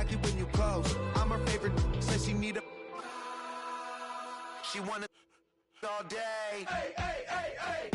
like it when you close. I'm her favorite, says she need a. She wanna all day. Hey, hey, hey, hey.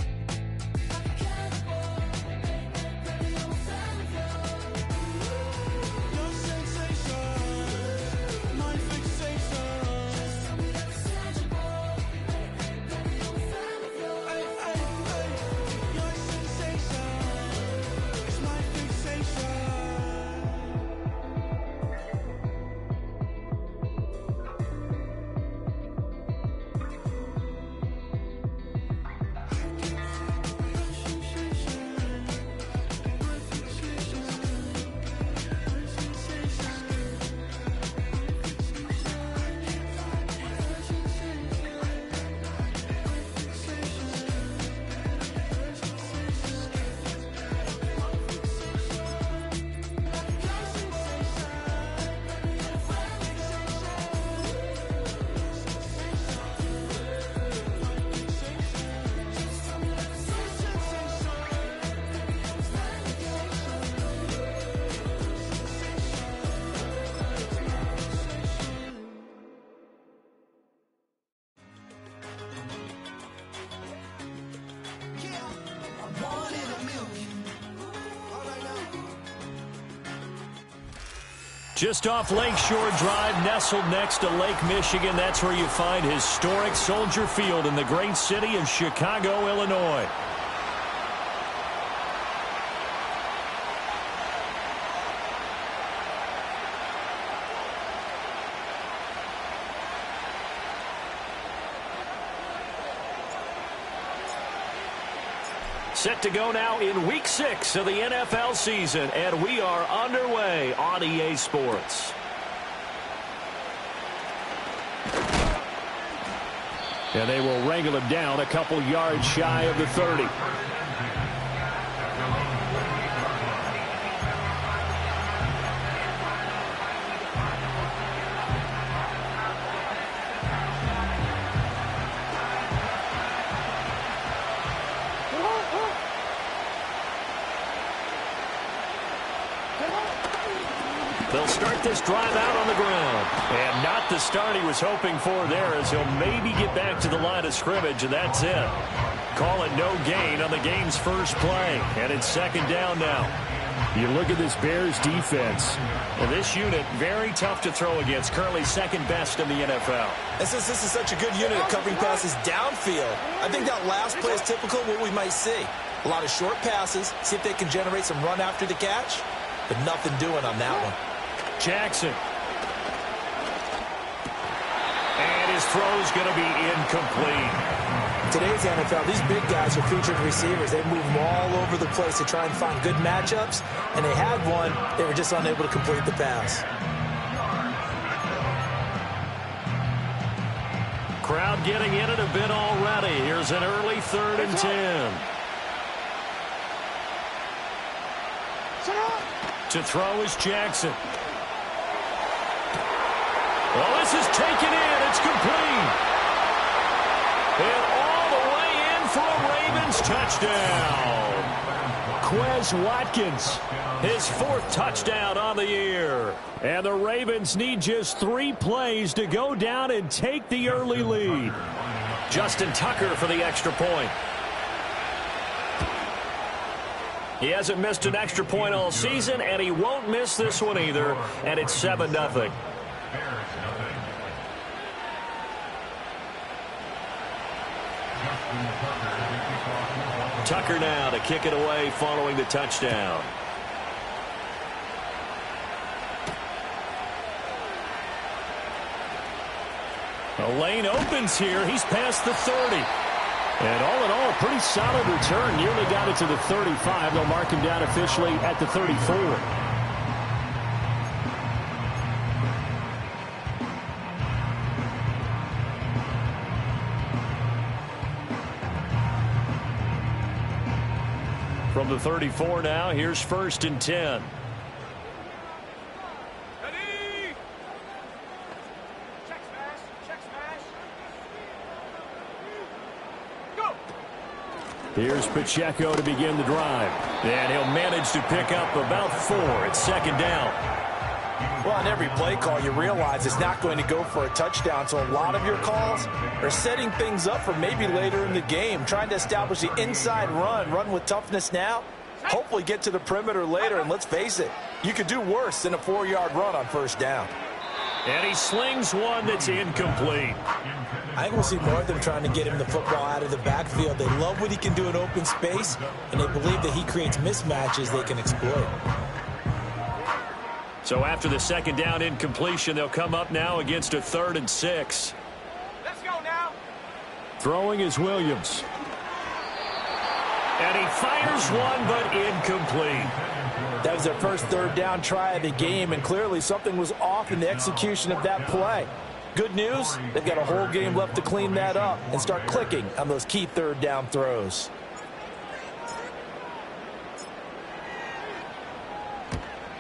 Just off Lakeshore Drive, nestled next to Lake Michigan. That's where you find historic Soldier Field in the great city of Chicago, Illinois. Set to go now in Week 6 of the NFL season, and we are underway on EA Sports. And they will wrangle him down a couple yards shy of the 30. They'll start this drive out on the ground. And not the start he was hoping for there, as he'll maybe get back to the line of scrimmage, and that's it. Call it no gain on the game's first play. And it's second down now. You look at this Bears defense. And this unit, very tough to throw against. Currently second best in the NFL. And since this is such a good unit at covering passes downfield, I think that last play is typical of what we might see. A lot of short passes, see if they can generate some run after the catch, but nothing doing on that one. Jackson. And his throw's going to be incomplete. Today's NFL, these big guys are featured receivers. They move them all over the place to try and find good matchups, and they had one. They were just unable to complete the pass. Crowd getting in it a bit already. Here's an early 3rd and 10. To throw is Jackson. Well, this is taken in. It's complete. And all the way in for a Ravens touchdown. Quez Watkins, his 4th touchdown on the year. And the Ravens need just 3 plays to go down and take the early lead. Justin Tucker for the extra point. He hasn't missed an extra point all season, and he won't miss this one either. And it's 7-0. Tucker now to kick it away following the touchdown. The lane opens here. He's past the 30. And all in all, pretty solid return. Nearly got it to the 35. They'll mark him down officially at the 34. From the 34 now, here's 1st and 10. Ready? Check smash. Check smash. Go. Here's Pacheco to begin the drive. And he'll manage to pick up about 4. It's 2nd down. Well, on every play call, you realize it's not going to go for a touchdown, so a lot of your calls are setting things up for maybe later in the game, trying to establish the inside run with toughness now, hopefully get to the perimeter later, and let's face it, you could do worse than a 4-yard run on first down. And he slings one that's incomplete. I think we'll see more of them trying to get him the football out of the backfield. They love what he can do in open space, and they believe that he creates mismatches they can exploit. So after the second down incompletion, they'll come up now against a 3rd and 6. Let's go now. Throwing is Williams. And he fires one, but incomplete. That was their first 3rd down try of the game, and clearly something was off in the execution of that play. Good news, they've got a whole game left to clean that up and start clicking on those key 3rd down throws.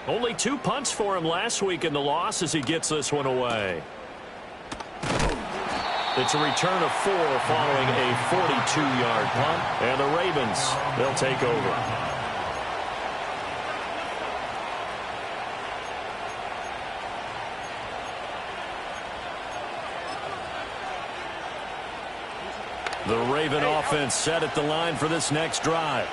Only 2 punts for him last week in the loss as he gets this one away. It's a return of 4 following a 42-yard punt. And the Ravens, they'll take over. The Raven offense set at the line for this next drive.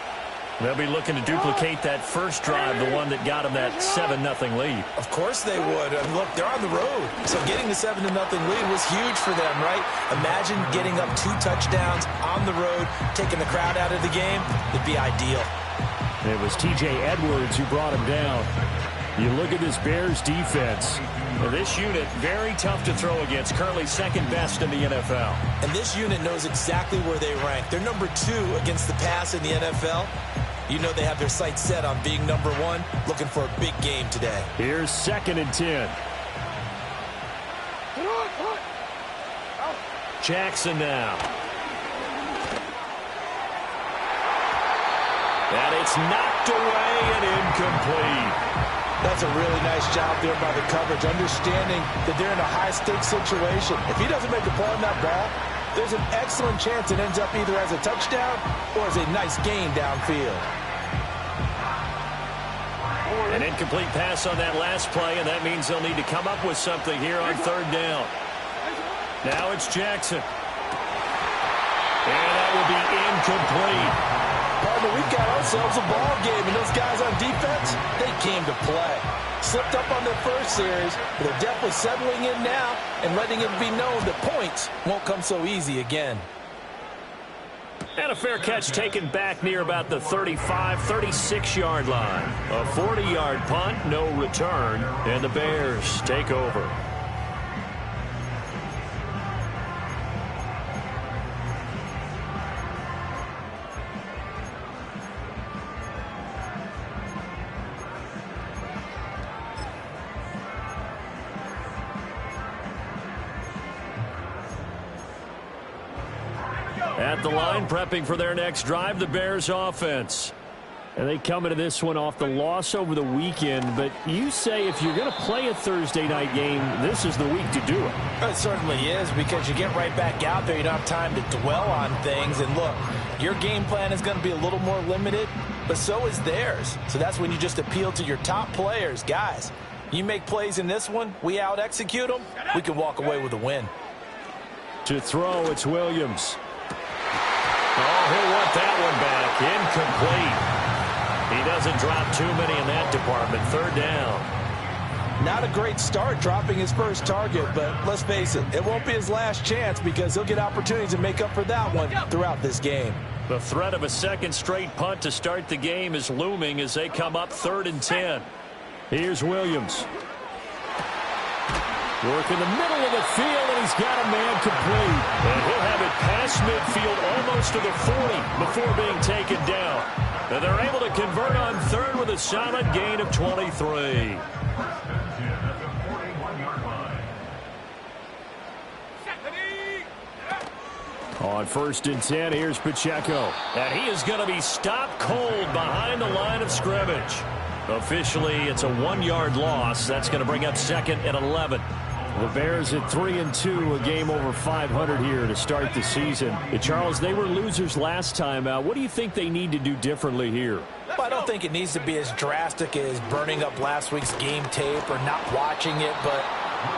They'll be looking to duplicate that first drive, the one that got them that 7-0 lead. Of course they would. Look, they're on the road. So getting the 7-0 lead was huge for them, right? Imagine getting up 2 touchdowns on the road, taking the crowd out of the game. It'd be ideal. It was T.J. Edwards who brought him down. You look at this Bears defense. This unit, very tough to throw against. Currently second best in the NFL. And this unit knows exactly where they rank. They're number 2 against the pass in the NFL. You know they have their sights set on being number 1, looking for a big game today. Here's 2nd and 10. Jackson now. And it's knocked away and incomplete. That's a really nice job there by the coverage, understanding that they're in a high-stakes situation. If he doesn't make a play on that ball, there's an excellent chance it ends up either as a touchdown or as a nice gain downfield. An incomplete pass on that last play, and that means they'll need to come up with something here on 3rd down. Now it's Jackson. And that will be incomplete. Partner, we've got ourselves a ball game, and those guys on defense, they came to play. Slipped up on their first series, but they're definitely settling in now and letting it be known that points won't come so easy again. And a fair catch taken back near about the 35, 36-yard line. A 40-yard punt, no return, and the Bears take over. At the line, prepping for their next drive, the Bears offense. And they come into this one off the loss over the weekend. But you say if you're going to play a Thursday night game, this is the week to do it. It certainly is, because you get right back out there. You don't have time to dwell on things. And look, your game plan is going to be a little more limited, but so is theirs. So that's when you just appeal to your top players. Guys, you make plays in this one, we out-execute them, we can walk away with a win. To throw, it's Williams. Oh, he'll want that one back. Incomplete. He doesn't drop too many in that department. 3rd down. Not a great start dropping his first target, but let's face it, it won't be his last chance because he'll get opportunities to make up for that one throughout this game. The threat of a second straight punt to start the game is looming as they come up 3rd and 10. Here's Williams. Work in the middle of the field, and he's got a man complete. And he'll have it past midfield almost to the 40 before being taken down. And they're able to convert on 3rd with a solid gain of 23. On 1st and 10, here's Pacheco. And he is going to be stopped cold behind the line of scrimmage. Officially, it's a 1-yard loss. That's going to bring up 2nd and 11. The Bears at 3-2, a game over 500 here to start the season. Charles, they were losers last time out. What do you think they need to do differently here? Well, I don't think it needs to be as drastic as burning up last week's game tape or not watching it, but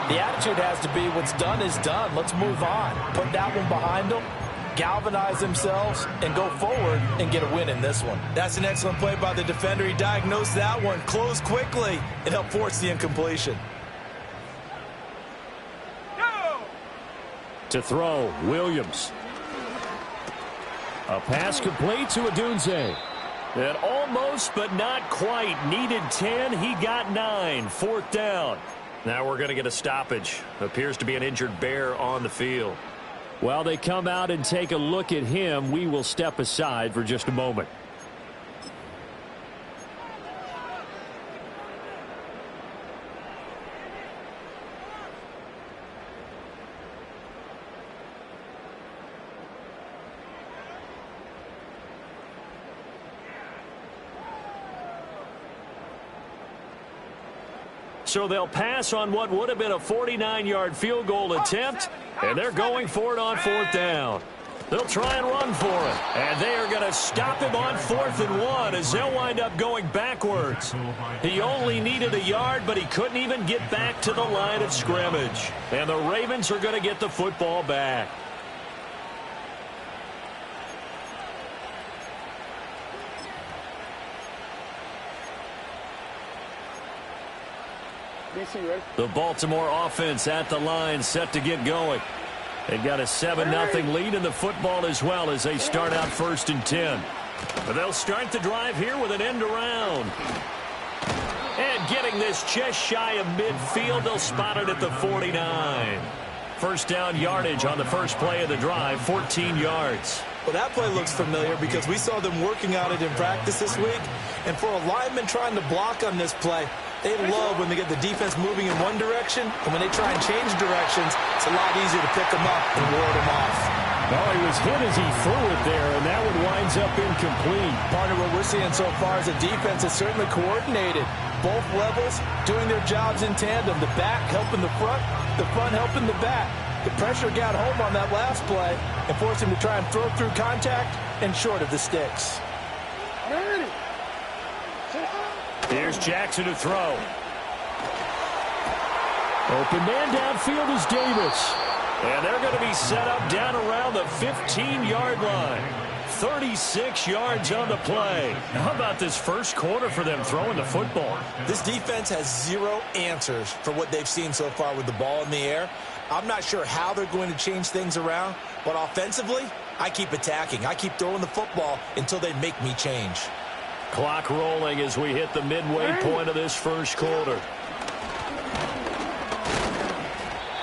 the attitude has to be what's done is done. Let's move on. Put that one behind them, galvanize themselves, and go forward and get a win in this one. That's an excellent play by the defender. He diagnosed that one, closed quickly, and helped force the incompletion. To throw, Williams. A pass complete to Odunze. And almost, but not quite. Needed 10. He got 9. 4th down. Now we're going to get a stoppage. Appears to be an injured Bear on the field. While they come out and take a look at him, we will step aside for just a moment. So they'll pass on what would have been a 49-yard field goal attempt, and they're going for it on 4th down. They'll try and run for it, and they are going to stop him on 4th and 1 as they'll wind up going backwards. He only needed a yard, but he couldn't even get back to the line of scrimmage. And the Ravens are going to get the football back. The Baltimore offense at the line, set to get going. They've got a 7-0 lead in the football as well as they start out 1st and 10. But they'll start the drive here with an end around. And getting this just shy of midfield, they'll spot it at the 49. 1st down yardage on the first play of the drive, 14 yards. Well, that play looks familiar because we saw them working on it in practice this week. And for a lineman trying to block on this play, they love when they get the defense moving in one direction, and when they try and change directions, it's a lot easier to pick them up and ward them off. Well, he was hit as he threw it there, and that one winds up incomplete. Part of what we're seeing so far is the defense is certainly coordinated. Both levels doing their jobs in tandem. The back helping the front helping the back. The pressure got home on that last play and forced him to try and throw through contact and short of the sticks. Here's Jackson to throw. Open man downfield is Davis. And they're going to be set up down around the 15-yard line. 36 yards on the play. How about this first quarter for them throwing the football? This defense has zero answers for what they've seen so far with the ball in the air. I'm not sure how they're going to change things around, but offensively, I keep attacking. I keep throwing the football until they make me change. Clock rolling as we hit the midway point of this first quarter.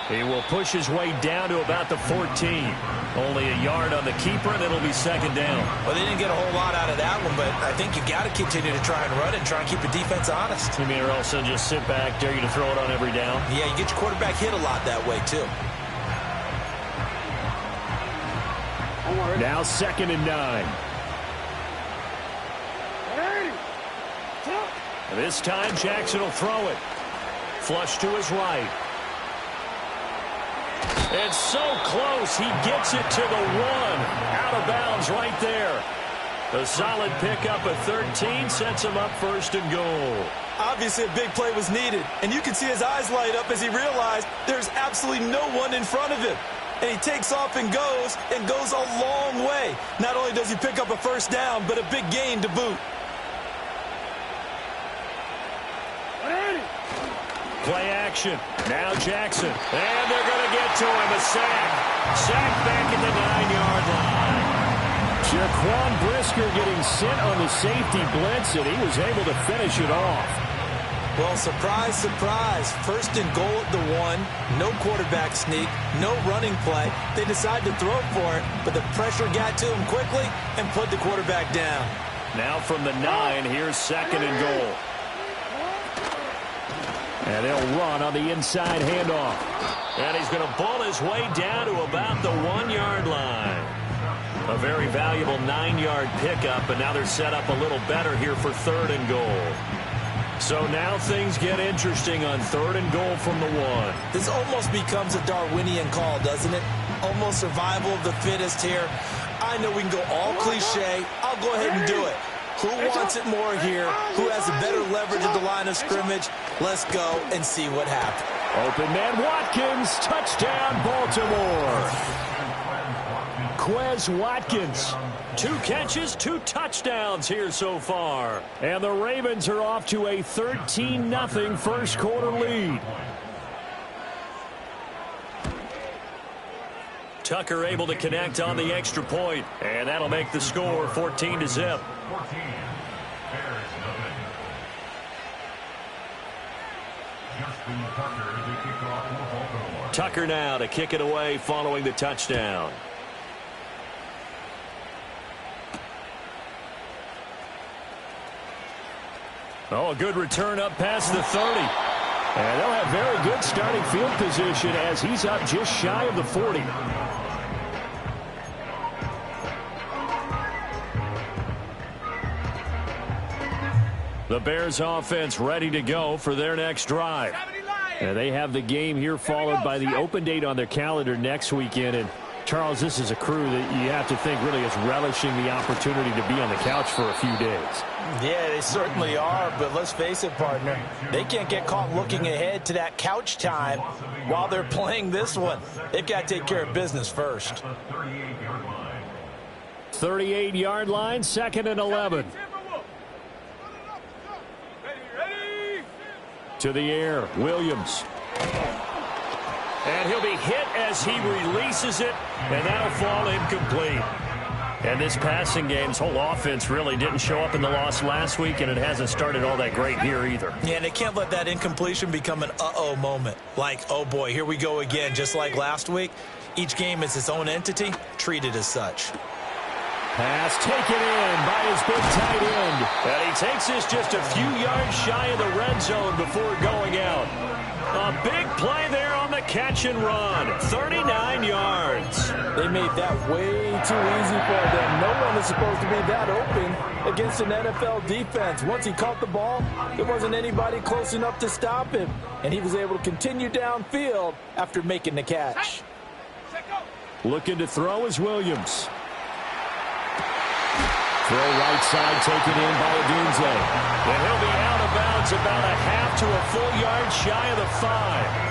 He will push his way down to about the 14. Only a yard on the keeper, and it'll be 2nd down. Well, they didn't get a whole lot out of that one, but I think you got to continue to try and run it and try and keep the defense honest. You mean or else they'll just sit back, dare you to throw it on every down? Yeah, you get your quarterback hit a lot that way, too. Now 2nd and 9. This time Jackson will throw it. Flush to his right. It's so close, he gets it to the 1. Out of bounds right there. A solid pickup of 13 sets him up 1st and goal. Obviously a big play was needed, and you can see his eyes light up as he realized there's absolutely no one in front of him. And he takes off and goes a long way. Not only does he pick up a 1st down, but a big gain to boot. Play action. Now Jackson. And they're going to get to him. A sack. Sack back at the 9-yard line. Jaquan Brisker getting sent on the safety blitz, and he was able to finish it off. Well, surprise, surprise. 1st and goal at the 1. No quarterback sneak. No running play. They decide to throw for it, but the pressure got to him quickly and put the quarterback down. Now from the 9, here's 2nd and goal. And they'll run on the inside handoff. And he's going to bull his way down to about the 1-yard line. A very valuable 9-yard pickup, and now they're set up a little better here for 3rd and goal. So now things get interesting on 3rd and goal from the 1. This almost becomes a Darwinian call, doesn't it? Almost survival of the fittest here. I know we can go all cliche. I'll go ahead and do it. Who wants it more here? Who has a better leverage at the line of scrimmage? Let's go and see what happens. Open man Watkins, touchdown Baltimore. Quez Watkins, 2 catches, 2 touchdowns here so far. And the Ravens are off to a 13-0 first quarter lead. Tucker able to connect on the extra point, and that'll make the score 14-0. Tucker now to kick it away following the touchdown. Oh, a good return up past the 30. And they'll have very good starting field position as he's up just shy of the 40. The Bears offense ready to go for their next drive. And they have the game here followed by the open date on their calendar next weekend. And Charles, this is a crew that you have to think really is relishing the opportunity to be on the couch for a few days. Yeah, they certainly are, but let's face it, partner. They can't get caught looking ahead to that couch time while they're playing this one. They've got to take care of business first. 38-yard line, 2nd and 11. To the air, Williams. And he'll be hit as he releases it, and that'll fall incomplete. And this passing game's whole offense really didn't show up in the loss last week, and it hasn't started all that great here either. Yeah, and they can't let that incompletion become an uh-oh moment. Like, oh boy, here we go again, just like last week. Each game is its own entity, treated as such. Pass taken in by his big tight end. And he takes this just a few yards shy of the red zone before going out. A big play there on the catch and run. 39 yards. They made that way too easy for them. No one is supposed to be that open against an NFL defense. Once he caught the ball, there wasn't anybody close enough to stop him. And he was able to continue downfield after making the catch. Looking to throw is Williams. Throw right side taken in by Odunze. And he'll be out of bounds about a half to a full yard shy of the 5.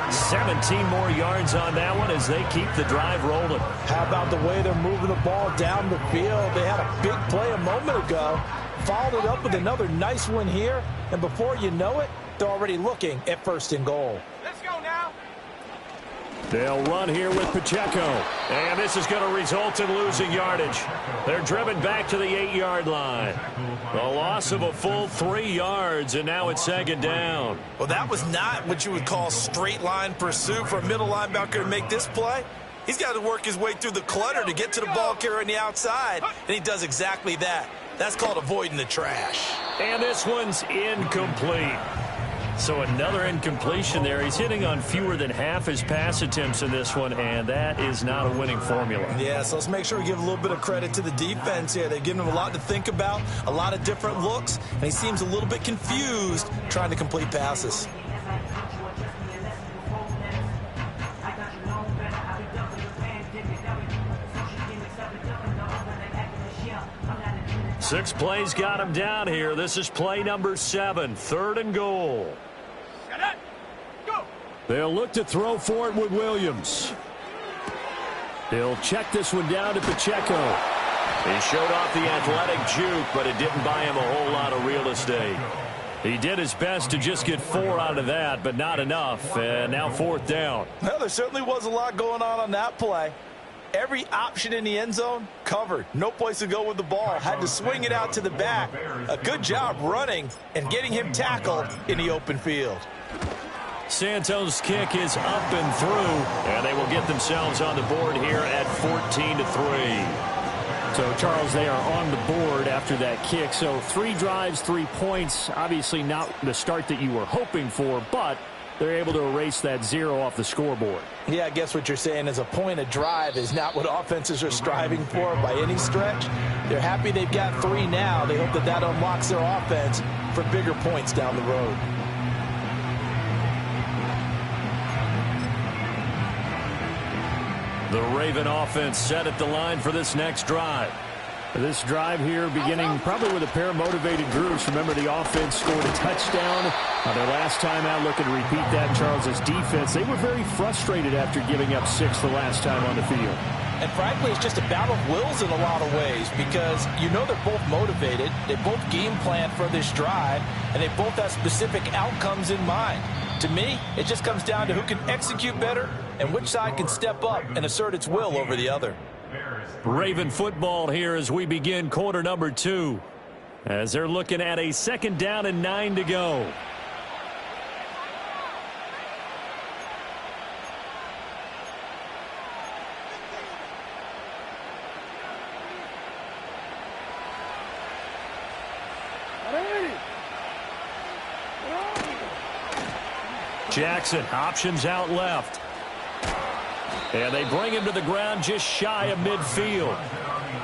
17 more yards on that one as they keep the drive rolling. How about the way they're moving the ball down the field? They had a big play a moment ago. Followed it up with another nice one here. And before you know it, they're already looking at 1st and goal. Let's go now. They'll run here with Pacheco. And this is going to result in losing yardage. They're driven back to the 8-yard line. A loss of a full 3 yards, and now it's 2nd down. Well, that was not what you would call straight line pursuit for a middle linebacker to make this play. He's got to work his way through the clutter to get to the ball carrier on the outside, and he does exactly that. That's called avoiding the trash. And this one's incomplete. So another incompletion there. He's hitting on fewer than half his pass attempts in this one, and that is not a winning formula. Yeah, so let's make sure we give a little bit of credit to the defense here. They've given him a lot to think about, a lot of different looks, and he seems a little bit confused trying to complete passes. Six plays got him down here. This is play number 7, 3rd and goal. Go. They'll look to throw for it with Williams. They'll check this one down to Pacheco. He showed off the athletic juke, but it didn't buy him a whole lot of real estate. He did his best to just get 4 out of that, but not enough. And now 4th down. Well, there certainly was a lot going on that play. Every option in the end zone covered. No place to go with the ball. Had to swing it out to the back. A good job running and getting him tackled in the open field. Santos' kick is up and through, and they will get themselves on the board here at 14-3. So, Charles, they are on the board after that kick. So 3 drives, 3 points. Obviously not the start that you were hoping for, but they're able to erase that 0 off the scoreboard. Yeah, I guess what you're saying is a point of drive is not what offenses are striving for by any stretch. They're happy they've got 3 now. They hope that that unlocks their offense for bigger points down the road. The Raven offense set at the line for this next drive. This drive here beginning probably with a pair of motivated groups. Remember, the offense scored a touchdown on their last time out. Looking to repeat that. Charles's defense, they were very frustrated after giving up 6 the last time on the field. And frankly, it's just a battle of wills in a lot of ways because you know they're both motivated. They both game plan for this drive, and they both have specific outcomes in mind. To me, it just comes down to who can execute better and which side can step up and assert its will over the other. Raven football here as we begin quarter number 2. As they're looking at a 2nd down and 9 to go. Jackson, options out left. And they bring him to the ground just shy of midfield.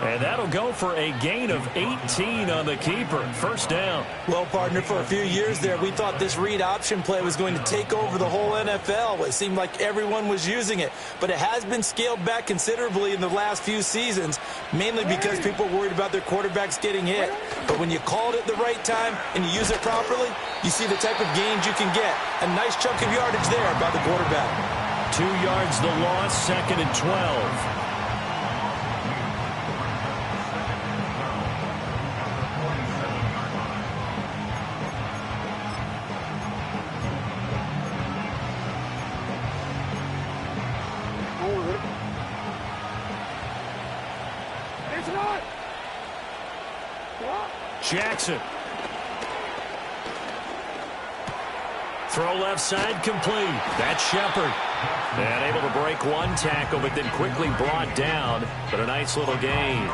And that'll go for a gain of 18 on the keeper. 1st down. Well, partner, for a few years there, we thought this read option play was going to take over the whole NFL. It seemed like everyone was using it. But it has been scaled back considerably in the last few seasons, mainly because people are worried about their quarterbacks getting hit. But when you call it at the right time and you use it properly, you see the type of gains you can get. A nice chunk of yardage there by the quarterback. 2 yards the loss, 2nd and 12. Jackson. Throw left side complete. That's Shepard. And able to break one tackle, but then quickly brought down. But a nice little gain.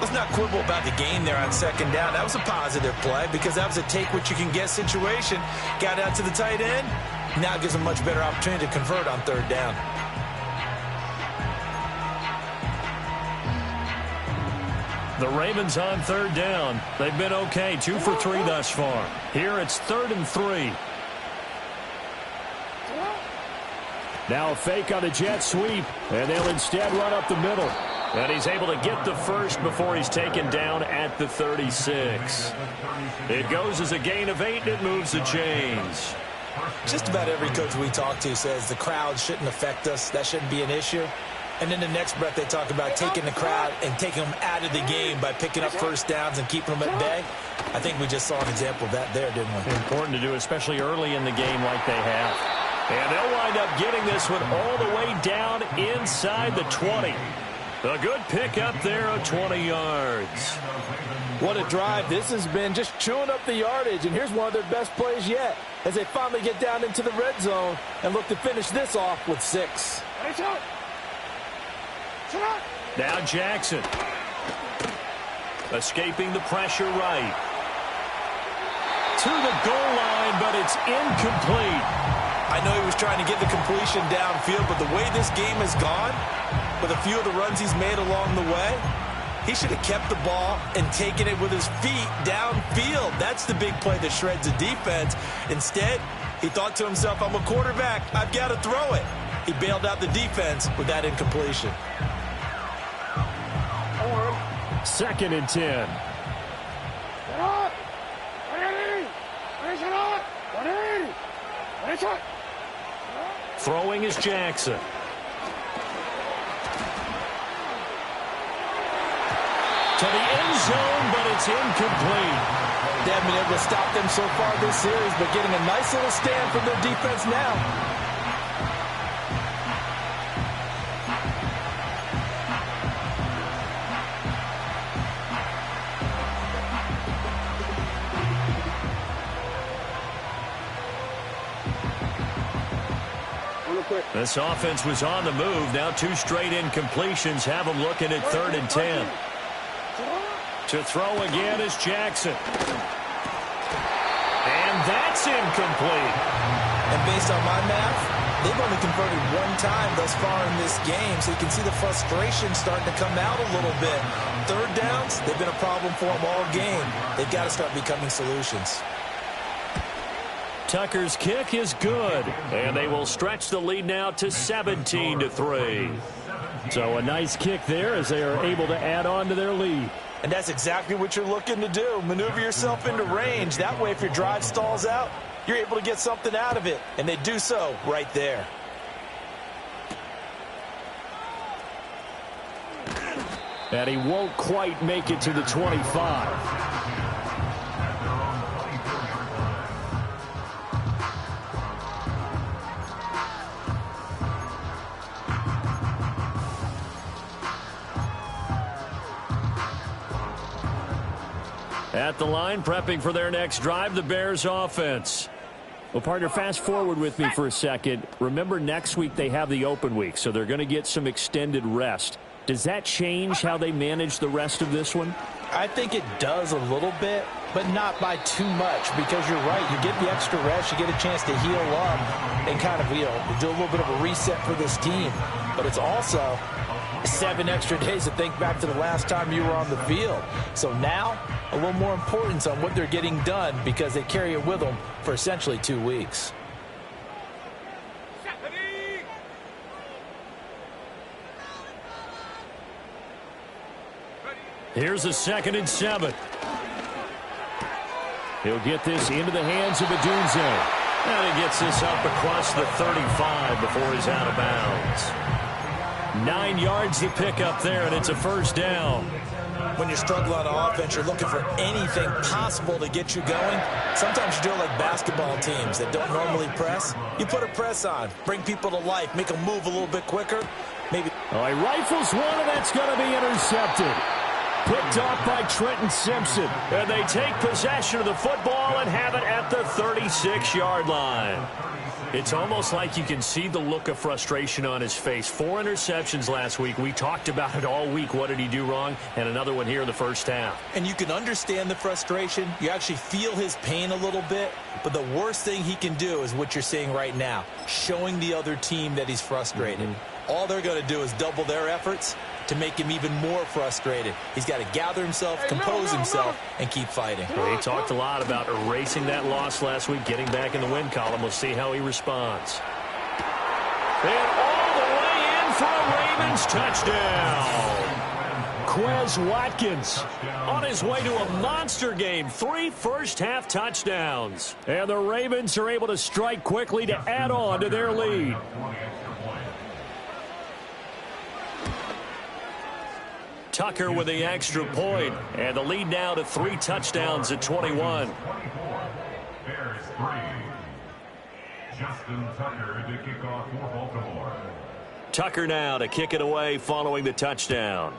Let's not quibble about the gain there on 2nd down. That was a positive play because that was a take-what-you-can-get situation. Got out to the tight end. Now it gives them a much better opportunity to convert on 3rd down. The Ravens on 3rd down. They've been okay. 2 for 3 thus far. Here it's 3rd and 3. Now a fake on the jet sweep, and they'll instead run up the middle. And he's able to get the first before he's taken down at the 36. It goes as a gain of 8, and it moves the chains. Just about every coach we talk to says the crowd shouldn't affect us. That shouldn't be an issue. And in the next breath, they talk about taking the crowd and taking them out of the game by picking up 1st downs and keeping them at bay. I think we just saw an example of that there, didn't we? Important to do, especially early in the game like they have. And they'll wind up getting this one all the way down inside the 20. A good pick up there of 20 yards. What a drive. This has been just chewing up the yardage. And here's one of their best plays yet as they finally get down into the red zone and look to finish this off with 6. Now Jackson. Escaping the pressure right. To the goal line, but it's incomplete. I know he was trying to get the completion downfield, but the way this game has gone, with a few of the runs he's made along the way, he should have kept the ball and taken it with his feet downfield. That's the big play that shreds the defense. Instead, he thought to himself, I'm a quarterback. I've got to throw it. He bailed out the defense with that incompletion. 2nd and 10. Throwing is Jackson. To the end zone, but it's incomplete. They haven't been able to stop them so far this series, but getting a nice little stand from their defense now. This offense was on the move. Now 2 straight incompletions have them looking at 3rd and 10. To throw again is Jackson. And that's incomplete. And based on my math, they've only converted one time thus far in this game, so you can see the frustration starting to come out a little bit. Third downs, they've been a problem for them all game. They've got to start becoming solutions. Tucker's kick is good, and they will stretch the lead now to 17-3. So a nice kick there as they are able to add on to their lead. And that's exactly what you're looking to do. Maneuver yourself into range. That way, if your drive stalls out, you're able to get something out of it. And they do so right there. And he won't quite make it to the 25. At the line, prepping for their next drive, the Bears offense. Well, partner, fast forward with me for a second. Remember, next week they have the open week, so they're going to get some extended rest. Does that change how they manage the rest of this one? I think it does a little bit, but not by too much, because you're right. You get the extra rest, you get a chance to heal up and kind of, do a little bit of a reset for this team. But it's also 7 extra days to think back to the last time you were on the field. So now, a little more importance on what they're getting done because they carry it with them for essentially 2 weeks. Here's a 2nd and 7. He'll get this into the hands of Odunze. And he gets this up across the 35 before he's out of bounds. 9 yards to pick up there, and it's a first down. When you struggle on offense, you're looking for anything possible to get you going. Sometimes you do it like basketball teams that don't normally press. You put a press on, bring people to life, make them move a little bit quicker. Maybe. Oh, he rifles one, and that's going to be intercepted. Picked off by Trenton Simpson. And they take possession of the football and have it at the 36-yard line. It's almost like you can see the look of frustration on his face. 4 interceptions last week. We talked about it all week. What did he do wrong? And another one here in the first half. And you can understand the frustration. You actually feel his pain a little bit. But the worst thing he can do is what you're seeing right now, showing the other team that he's frustrated. All they're going to do is double their efforts to make him even more frustrated. He's got to gather himself, compose himself, and keep fighting. Well, he talked a lot about erasing that loss last week, getting back in the win column. We'll see how he responds. And all the way in for a Ravens touchdown. Quez Watkins on his way to a monster game. 3 first-half touchdowns. And the Ravens are able to strike quickly to add on to their lead. Tucker with the extra point, and the lead now to 3 touchdowns at 21. Bears 3. Justin Tucker to kick off for Baltimore. Tucker now to kick it away following the touchdown.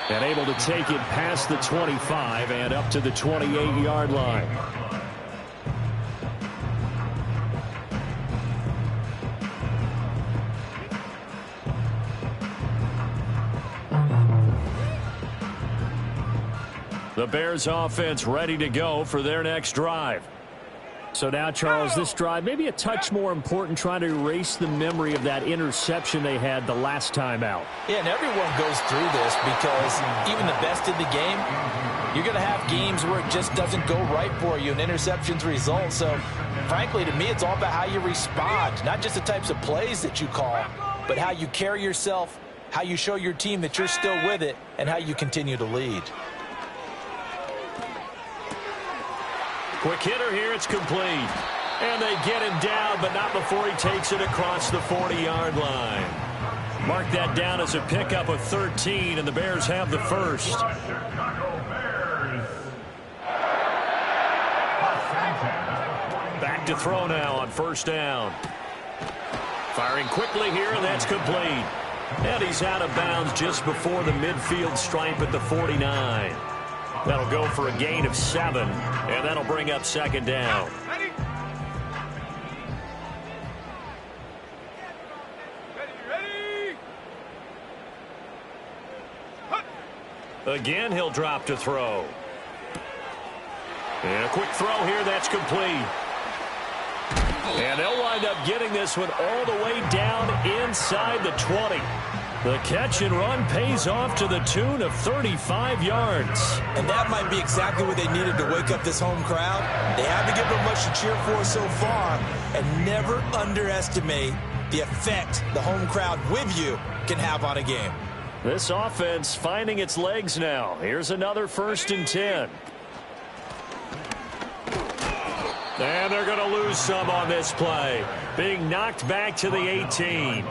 And able to take it past the 25 and up to the 28-yard line. The Bears offense ready to go for their next drive. So now, Charles, this drive maybe a touch more important, trying to erase the memory of that interception they had the last time out. Yeah, and everyone goes through this because even the best in the game, you're going to have games where it just doesn't go right for you and interceptions result. So, frankly, to me, it's all about how you respond, not just the types of plays that you call, but how you carry yourself, how you show your team that you're still with it, and how you continue to lead. Quick hitter here, it's complete. And they get him down, but not before he takes it across the 40-yard line. Mark that down as a pickup of 13, and the Bears have the first. Back to throw now on first down. Firing quickly here, and that's complete. And he's out of bounds just before the midfield stripe at the 49. That'll go for a gain of 7, and that'll bring up second down. Again, he'll drop to throw. And a quick throw here, that's complete. And they'll wind up getting this one all the way down inside the 20. The catch and run pays off to the tune of 35 yards. And that might be exactly what they needed to wake up this home crowd. They haven't given them much to cheer for so far. And never underestimate the effect the home crowd with you can have on a game. This offense finding its legs now. Here's another 1st and 10. And they're going to lose some on this play. Being knocked back to the 18.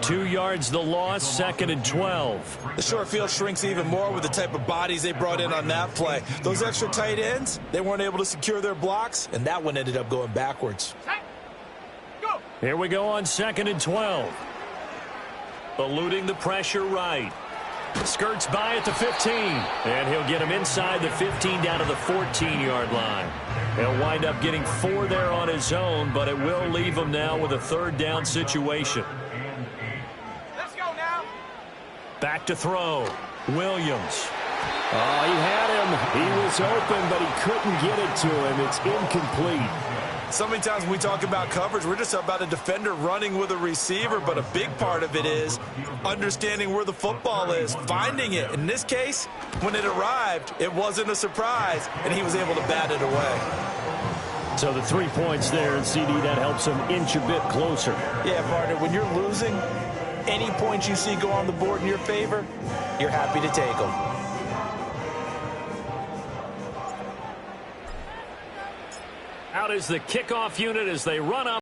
2 yards the loss, 2nd and 12. The short field shrinks even more with the type of bodies they brought in on that play. Those extra tight ends, they weren't able to secure their blocks, and that one ended up going backwards. Go. Here we go on 2nd and 12. Eluding the pressure right. Skirts by at the 15. And he'll get him inside the 15 down to the 14-yard line. He'll wind up getting 4 there on his own, but it will leave him now with a 3rd down situation. Let's go now. Back to throw. Williams. Oh, he had him. He was open, but he couldn't get it to him. It's incomplete. So many times when we talk about coverage, we're just about a defender running with a receiver, but a big part of it is understanding where the football is, finding it. In this case, when it arrived, it wasn't a surprise, and he was able to bat it away. So the 3 points there, and CD, that helps him inch a bit closer. Yeah, partner, when you're losing, any points you see go on the board in your favor, you're happy to take them. Out is the kickoff unit as they run up.